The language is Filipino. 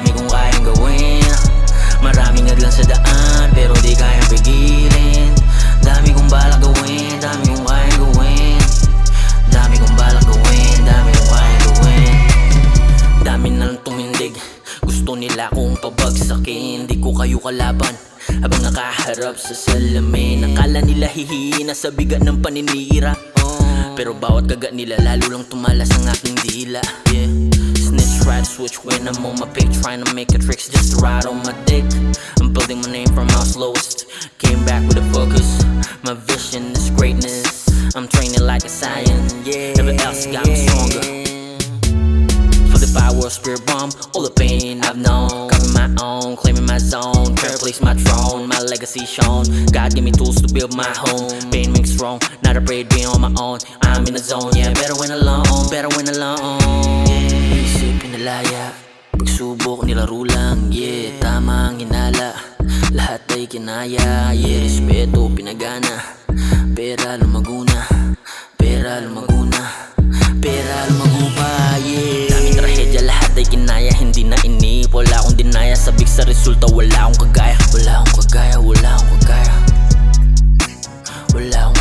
dami kong kayang gawin. Maraming hadlang sa daan, pero di kayang pigilin. Dami kong balak gawin, dami kong kayang gawin. Dami kong balak gawin, dami kong kayang gawin. Dami na lang tumindig, gusto nila kong pabagsakin. Di ko kayo kalaban habang nakaharap sa salamin. Akala nila hihina sa bigat ng paninira, pero bawat kagat nila lalo lang tumalas ang aking dila. Snitch, ride, switch when I'm on my pick, trying to make a tricks just to ride on my dick. I'm building my name from house lowest, came back with a focus. My vision is greatness, I'm training like a science. Never else got me stronger. For the power of spirit bomb, all the pain I've known. Carving my own, claiming my zone. Prayer place my throne, my legacy shown. God give me tools to build my home. Pain makes strong, not afraid being on my own. I'm in the zone, yeah, better when alone, better when alone. Isip pinalaya, pagsubok nilaro lang, yeah. Tama ang hinala, lahat ay kinaya, yeah. Respeto pinagana, pera lumaguna, pera lumaguna, pera lumagupa, yeah. Daming trahedya, lahat ay kinaya, hindi na inip. Wala akong dinaya, sabik sa resulta, wala akong kagaya. Wala akong kagaya, wala akong kagaya. Wala akong